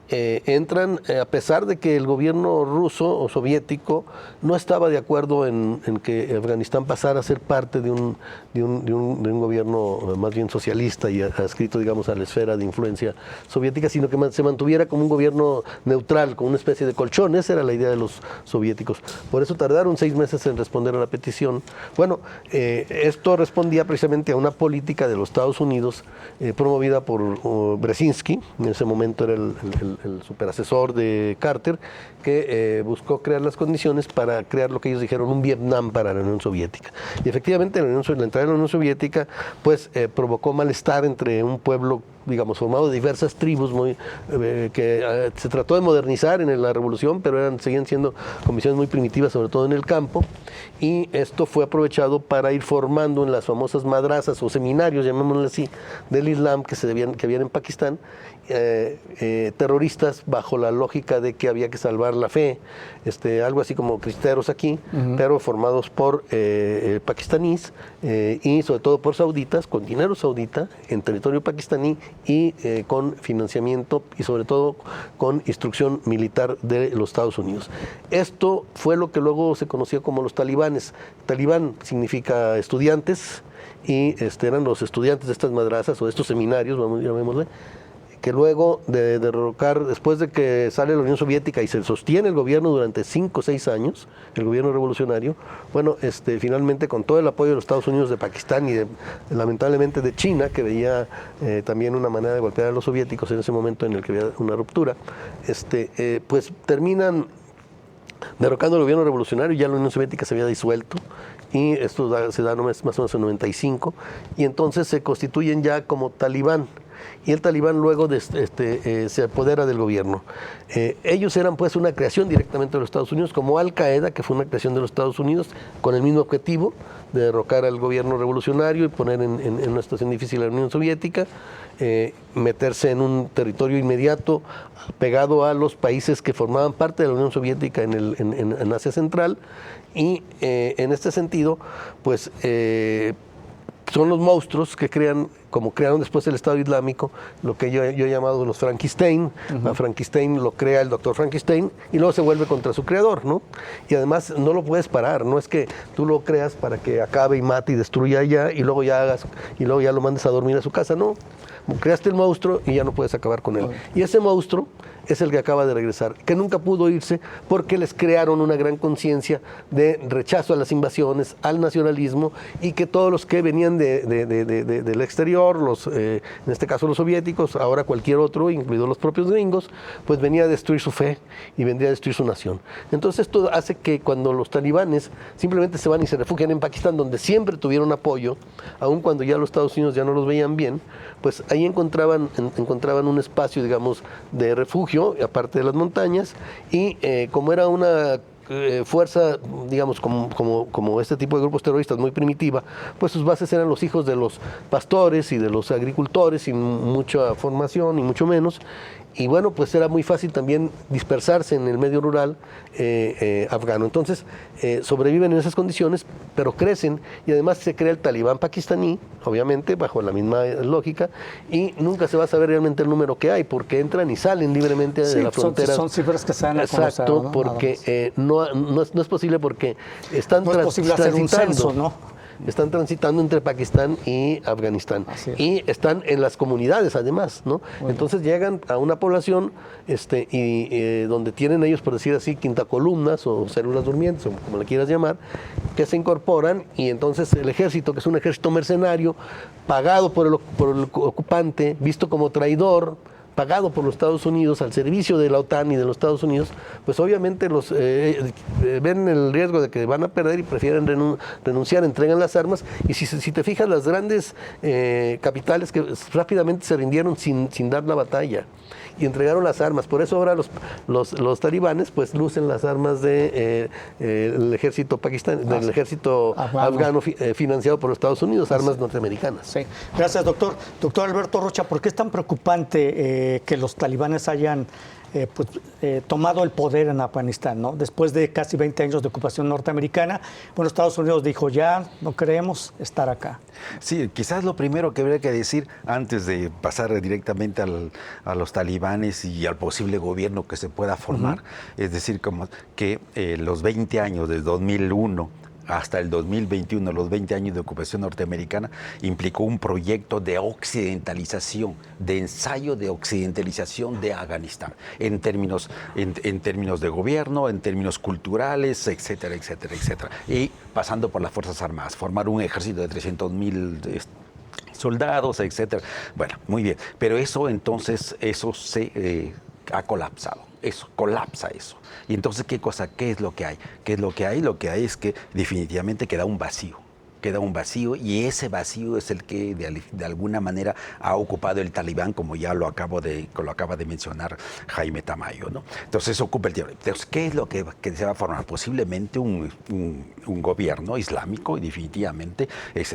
entran a pesar de que el gobierno ruso o soviético no estaba de acuerdo en que Afganistán pasara a ser parte de un gobierno más bien socialista y adscrito, digamos, a la esfera de influencia soviética, sino que se mantuviera como un gobierno neutral, como una especie de colchón. Esa era la idea de los soviéticos. Por eso tardaron 6 meses en responder a la petición. Bueno, esto respondía precisamente a una política de los Estados Unidos promovida por Brzezinski. En ese momento era el el superasesor de Carter, que buscó crear las condiciones para crear lo que ellos dijeron un Vietnam para la Unión Soviética. Y efectivamente la entrada de la Unión Soviética pues provocó malestar entre un pueblo, digamos, formado de diversas tribus que se trató de modernizar en la revolución, pero seguían siendo comisiones muy primitivas, sobre todo en el campo, y esto fue aprovechado para ir formando en las famosas madrazas o seminarios, llamémosle así, del Islam que habían en Pakistán, terroristas bajo la lógica de que había que salvar la fe, algo así como cristeros aquí, pero formados por pakistaníes y sobre todo por sauditas, con dinero saudita en territorio pakistaní y con financiamiento y sobre todo con instrucción militar de los Estados Unidos. Esto fue lo que luego se conoció como los talibanes. Talibán significa estudiantes y eran los estudiantes de estas madrazas o de estos seminarios, llamémosle, que luego de derrocar, después de que sale la Unión Soviética y se sostiene el gobierno durante 5 o 6 años, el gobierno revolucionario, bueno, finalmente con todo el apoyo de los Estados Unidos, de Pakistán y lamentablemente de China, que veía también una manera de golpear a los soviéticos en ese momento en el que había una ruptura, pues terminan derrocando el gobierno revolucionario. Ya la Unión Soviética se había disuelto y esto se da más o menos en 95, y entonces se constituyen ya como talibán. Y el talibán luego se apodera del gobierno. Ellos eran pues una creación directamente de los Estados Unidos, como Al Qaeda, que fue una creación de los Estados Unidos, con el mismo objetivo de derrocar al gobierno revolucionario y poner en una situación difícil a la Unión Soviética, meterse en un territorio inmediato pegado a los países que formaban parte de la Unión Soviética en Asia Central, y en este sentido, pues son los monstruos que crean, como crearon después el Estado Islámico, lo que yo he llamado los Frankenstein. A Frankenstein lo crea el doctor Frankenstein y luego se vuelve contra su creador, ¿no? Y además no lo puedes parar, no es que tú lo creas para que acabe y mate y destruya allá y luego ya lo mandes a dormir a su casa, no. Creaste el monstruo y ya no puedes acabar con él. Y ese monstruo es el que acaba de regresar, que nunca pudo irse porque les crearon una gran conciencia de rechazo a las invasiones, al nacionalismo, y que todos los que venían del exterior, en este caso los soviéticos, ahora cualquier otro, incluidos los propios gringos, pues venía a destruir su fe y vendría a destruir su nación. Entonces esto hace que cuando los talibanes simplemente se van y se refugian en Pakistán, donde siempre tuvieron apoyo, aun cuando ya los Estados Unidos ya no los veían bien, pues ahí encontraban un espacio, digamos, de refugio, aparte de las montañas, y como era una fuerza, digamos, como este tipo de grupos terroristas muy primitiva, pues sus bases eran los hijos de los pastores y de los agricultores, sin mucha formación, ni mucho menos. Y bueno, pues era muy fácil también dispersarse en el medio rural afgano. Entonces, sobreviven en esas condiciones, pero crecen, y además se crea el talibán pakistaní, obviamente, bajo la misma lógica, y nunca se va a saber realmente el número que hay, porque entran y salen libremente de la frontera. Son cifras que se dan a conocer. Exacto, ¿no? Porque no es posible, porque están no es posible hacer un censo, ¿no? Están transitando entre Pakistán y Afganistán. Y están en las comunidades, además, ¿no? Bueno. Entonces llegan a una población donde tienen ellos, por decir así, quintacolumnas o células durmientes, o como le quieras llamar, que se incorporan, y entonces el ejército, que es un ejército mercenario, pagado por el ocupante, visto como traidor, pagado por los Estados Unidos, al servicio de la OTAN y de los Estados Unidos, pues obviamente ven el riesgo de que van a perder y prefieren renunciar, entregan las armas. Y si te fijas, las grandes capitales que rápidamente se rindieron sin dar la batalla y entregaron las armas. Por eso ahora los talibanes pues lucen las armas del ejército del ejército afgano financiado por los Estados Unidos, armas norteamericanas. Sí. Gracias, doctor. Doctor Alberto Rocha, ¿por qué es tan preocupante que los talibanes hayan tomado el poder en Afganistán, ¿no? Después de casi 20 años de ocupación norteamericana? Bueno, Estados Unidos dijo, ya no queremos estar acá. Sí, quizás lo primero que habría que decir antes de pasar directamente a los talibanes y al posible gobierno que se pueda formar, es decir, como que los 20 años del 2001 hasta el 2021, los 20 años de ocupación norteamericana, implicó un proyecto de occidentalización, de ensayo de occidentalización de Afganistán, en términos de gobierno, en términos culturales, etcétera, etcétera, etcétera. Y pasando por las Fuerzas Armadas, formar un ejército de 300,000 soldados, etcétera. Bueno, muy bien. Pero eso entonces, ha colapsado. Eso, colapsa eso. Y entonces, ¿qué es lo que hay? ¿Qué es lo que hay? Lo que hay es que definitivamente queda un vacío. Queda un vacío y ese vacío es el que de alguna manera ha ocupado el talibán, como ya lo acaba de mencionar Jaime Tamayo, ¿no? Entonces ocupa el tiempo. Entonces, ¿qué es lo que se va a formar? Posiblemente un gobierno islámico, definitivamente.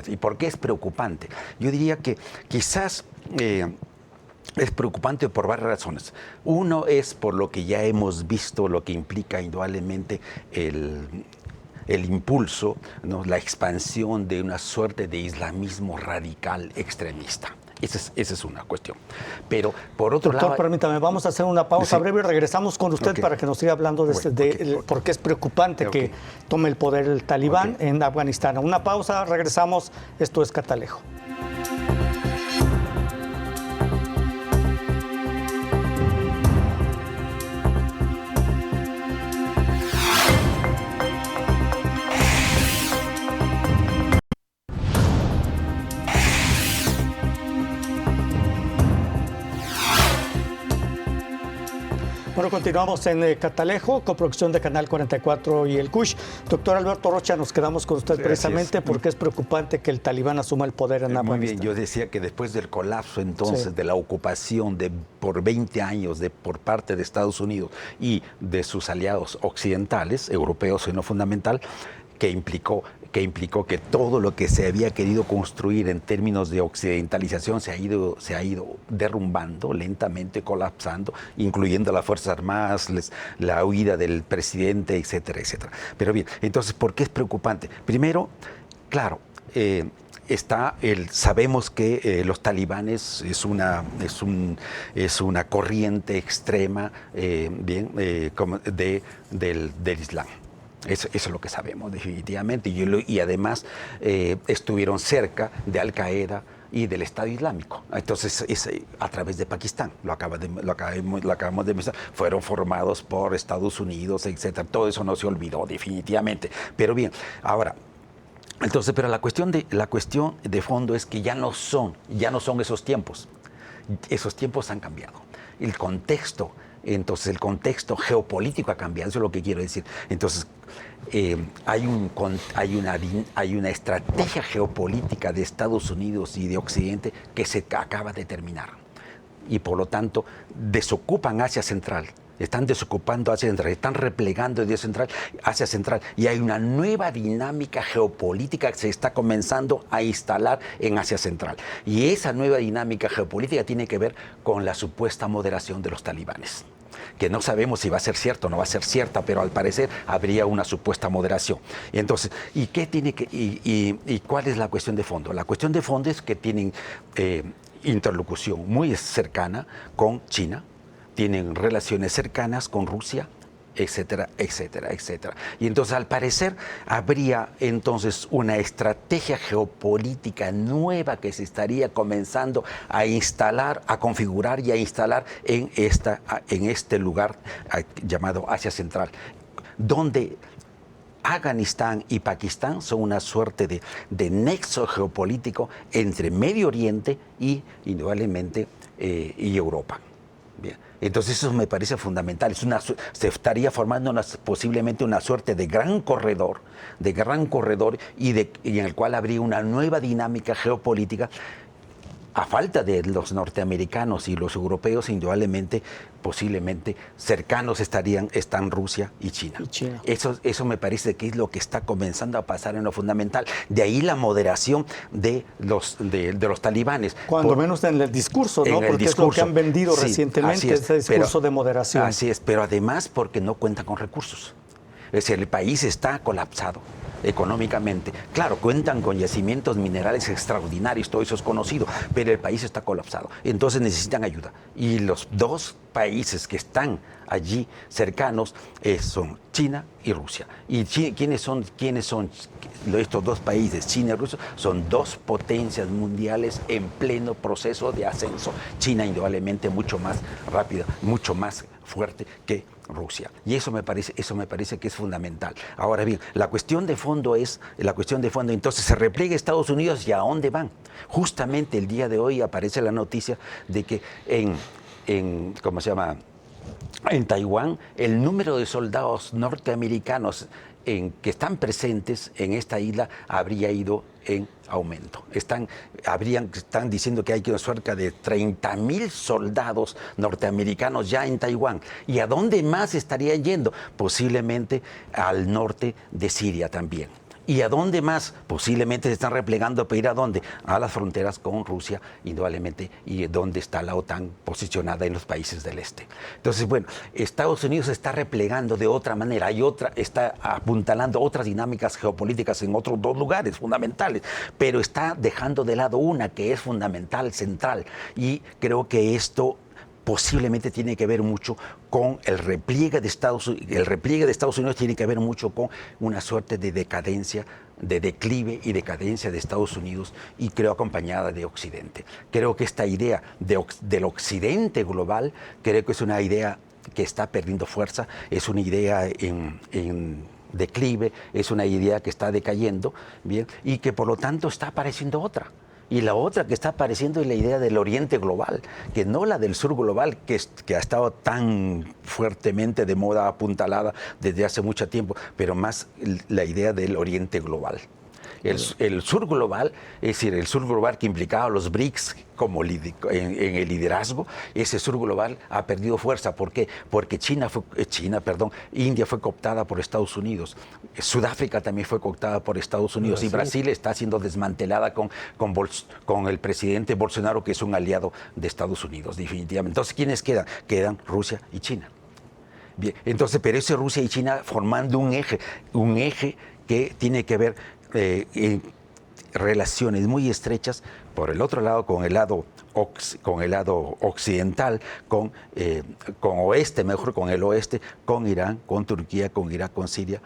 ¿Y por qué es preocupante? Yo diría que quizás es preocupante por varias razones. Uno es por lo que ya hemos visto, lo que implica indudablemente el impulso, ¿no? La expansión de una suerte de islamismo radical extremista. Esa es una cuestión. Pero por otro lado... Doctor, permítame, vamos a hacer una pausa breve y regresamos con usted para que nos siga hablando de por qué es preocupante que tome el poder el talibán en Afganistán. Una pausa, regresamos. Esto es Catalejo. Bueno, continuamos en Catalejo, coproducción de Canal 44 y el CUSH. Doctor Alberto Rocha, nos quedamos con usted precisamente porque es preocupante que el talibán asuma el poder en Afganistán. Muy bien, yo decía que después del colapso entonces de la ocupación por 20 años por parte de Estados Unidos y de sus aliados occidentales, europeos en lo fundamental, que implicó que todo lo que se había querido construir en términos de occidentalización se ha ido derrumbando, lentamente colapsando, incluyendo las Fuerzas Armadas, la huida del presidente, etcétera, etcétera. Pero bien, entonces, ¿por qué es preocupante? Primero, claro, sabemos que los talibanes es una corriente extrema del Islam. Eso es lo que sabemos definitivamente y además estuvieron cerca de Al Qaeda y del Estado Islámico. Entonces es a través de Pakistán, lo acabamos de mencionar, fueron formados por Estados Unidos, etcétera. Todo eso no se olvidó definitivamente. Pero bien, ahora, entonces, pero la cuestión de fondo es que ya no son esos tiempos. Esos tiempos han cambiado. El contexto geopolítico ha cambiado, eso es lo que quiero decir. Entonces, hay una estrategia geopolítica de Estados Unidos y de Occidente que se acaba de terminar. Y por lo tanto, desocupan Asia Central. Están desocupando Asia Central, están replegando de Asia Central. Y hay una nueva dinámica geopolítica que se está comenzando a instalar en Asia Central. Y esa nueva dinámica geopolítica tiene que ver con la supuesta moderación de los talibanes, que no sabemos si va a ser cierta o no va a ser cierta, pero al parecer habría una supuesta moderación. Entonces, ¿y cuál es la cuestión de fondo? La cuestión de fondo es que tienen interlocución muy cercana con China, tienen relaciones cercanas con Rusia, etcétera, etcétera, etcétera. Y entonces, al parecer, habría entonces una estrategia geopolítica nueva que se estaría comenzando a instalar, a configurar y a instalar en este lugar llamado Asia Central, donde Afganistán y Pakistán son una suerte de nexo geopolítico entre Medio Oriente y, indudablemente, y Europa. Bien. Entonces eso me parece fundamental. Se estaría formando posiblemente una suerte de gran corredor y en el cual habría una nueva dinámica geopolítica. A falta de los norteamericanos y los europeos, indudablemente, posiblemente cercanos están Rusia y China. Eso me parece que es lo que está comenzando a pasar en lo fundamental. De ahí la moderación de los talibanes. Cuando menos en el discurso, ¿no? Porque es lo que han vendido recientemente, ese discurso de moderación. Así es, pero además porque no cuentan con recursos. Es decir, el país está colapsado económicamente. Claro, cuentan con yacimientos minerales extraordinarios, todo eso es conocido, pero el país está colapsado. Entonces necesitan ayuda. Y los dos países que están allí cercanos son China y Rusia. ¿Y quiénes son estos dos países, China y Rusia? Son dos potencias mundiales en pleno proceso de ascenso. China indudablemente mucho más rápida, mucho más fuerte que Rusia. Y eso me parece que es fundamental. Ahora bien, la cuestión de fondo, entonces se repliega Estados Unidos, ¿y a dónde van? Justamente el día de hoy aparece la noticia de que en Taiwán, el número de soldados norteamericanos que están presentes en esta isla habría ido en aumento. Están diciendo que hay cerca de 30,000 soldados norteamericanos ya en Taiwán. ¿Y a dónde más estarían yendo? Posiblemente al norte de Siria también. ¿Y a dónde más? Posiblemente se están replegando para ir a dónde? A las fronteras con Rusia, indudablemente, y donde está la OTAN posicionada en los países del este. Entonces, bueno, Estados Unidos se está replegando de otra manera, está apuntalando otras dinámicas geopolíticas en otros dos lugares fundamentales, pero está dejando de lado una que es fundamental, central, y creo que esto posiblemente tiene que ver mucho con el repliegue de Estados Unidos. El repliegue de Estados Unidos tiene que ver mucho con una suerte de decadencia, de declive y decadencia de Estados Unidos, y creo acompañada de Occidente. Creo que esta idea del Occidente global, creo que es una idea que está perdiendo fuerza, es una idea en declive, es una idea que está decayendo, bien, y que por lo tanto está apareciendo otra. Y la otra que está apareciendo es la idea del Oriente global, que no la del Sur global, que ha estado tan fuertemente de moda, apuntalada desde hace mucho tiempo, pero más la idea del Oriente global. El Sur global, es decir, el Sur global que implicaba a los BRICS en el liderazgo, ese Sur global ha perdido fuerza. ¿Por qué? Porque India fue cooptada por Estados Unidos, Sudáfrica también fue cooptada por Estados Unidos, y Brasil está siendo desmantelada con el presidente Bolsonaro, que es un aliado de Estados Unidos, definitivamente. Entonces, ¿quiénes quedan? Quedan Rusia y China. Bien, entonces, pero ese Rusia y China formando un eje que tiene que ver en relaciones muy estrechas, por el otro lado, con el lado occidental, con oeste, mejor con el oeste, con Irán, con Turquía, con Irak, con Siria.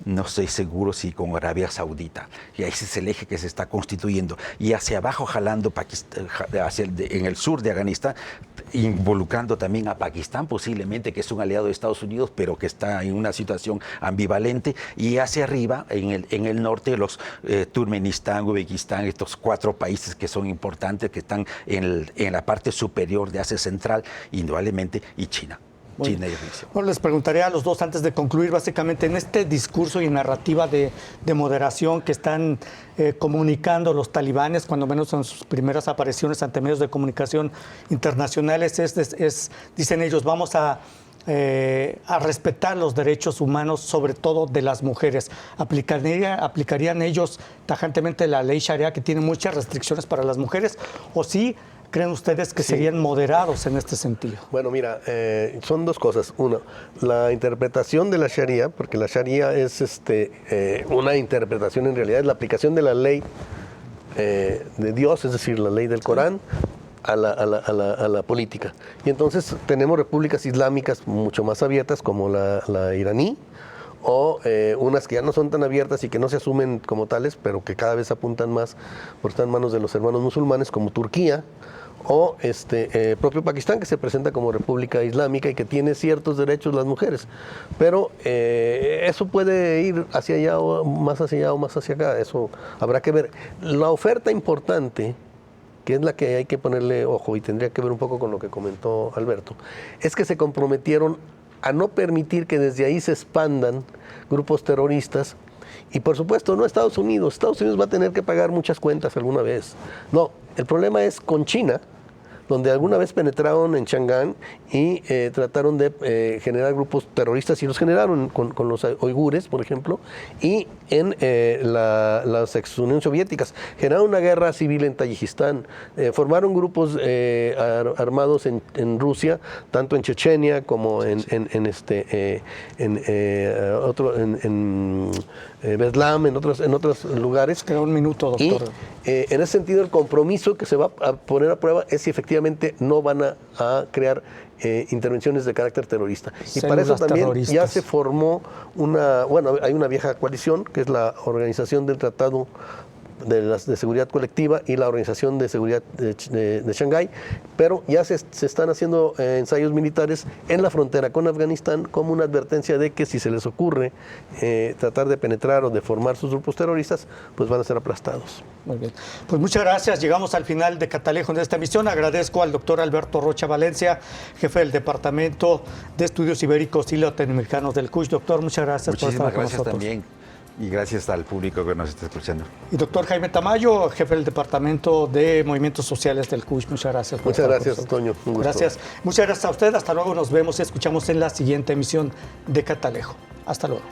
No estoy seguro si con Arabia Saudita. Y ese es el eje que se está constituyendo. Y hacia abajo jalando Pakistán, en el sur de Afganistán, involucrando también a Pakistán, posiblemente, que es un aliado de Estados Unidos, pero que está en una situación ambivalente. Y hacia arriba, en el norte, los Turkmenistán, Uzbekistán, estos 4 países que son importantes, que están en la parte superior de Asia Central, indudablemente, y China. Bueno, les preguntaría a los dos, antes de concluir, básicamente en este discurso y narrativa de moderación que están comunicando los talibanes, cuando menos en sus primeras apariciones ante medios de comunicación internacionales, dicen ellos, vamos a respetar los derechos humanos, sobre todo de las mujeres. ¿Aplicarían ellos tajantemente la ley Sharia, que tiene muchas restricciones para las mujeres, o sí creen ustedes que serían moderados en este sentido? Bueno, mira, son dos cosas. Una, la interpretación de la Sharia, porque la Sharia es una interpretación, en realidad es la aplicación de la ley de Dios, es decir, la ley del Corán, a la política. Y entonces tenemos repúblicas islámicas mucho más abiertas, como la iraní, o unas que ya no son tan abiertas y que no se asumen como tales, pero que cada vez apuntan más por estar en manos de los hermanos musulmanes, como Turquía, o propio Pakistán, que se presenta como república islámica y que tiene ciertos derechos las mujeres. Pero eso puede ir hacia allá o más hacia acá, eso habrá que ver. La oferta importante, que es la que hay que ponerle ojo y tendría que ver un poco con lo que comentó Alberto, es que se comprometieron a no permitir que desde ahí se expandan grupos terroristas. Y por supuesto, no Estados Unidos. Estados Unidos va a tener que pagar muchas cuentas alguna vez. No, el problema es con China, donde alguna vez penetraron en Chang'an y trataron de generar grupos terroristas, y los generaron con los uigures, por ejemplo, y en las ex-Unión Soviéticas. Generaron una guerra civil en Tayikistán, formaron grupos armados en Rusia, tanto en Chechenia como en Beslam, en otros lugares. Queda un minuto, doctor. Y en ese sentido, el compromiso que se va a poner a prueba es si efectivamente no van a crear intervenciones de carácter terrorista. Y para eso también ya se formó hay una vieja coalición, que es la Organización del Tratado de seguridad colectiva y la Organización de Seguridad de Shanghái, pero ya se están haciendo ensayos militares en la frontera con Afganistán como una advertencia de que si se les ocurre tratar de penetrar o de formar sus grupos terroristas, pues van a ser aplastados. Muy bien. Pues muchas gracias. Llegamos al final de Catalejo de esta emisión. Agradezco al doctor Alberto Rocha Valencia, jefe del Departamento de Estudios Ibéricos y Latinoamericanos del CUSH. Doctor, muchas gracias por estar con nosotros. También. Y gracias al público que nos está escuchando. Y doctor Jaime Tamayo, jefe del Departamento de Movimientos Sociales del CUSH. Muchas gracias. Muchas gracias, Toño. Un gusto. Gracias. Muchas gracias a usted. Hasta luego. Nos vemos y escuchamos en la siguiente emisión de Catalejo. Hasta luego.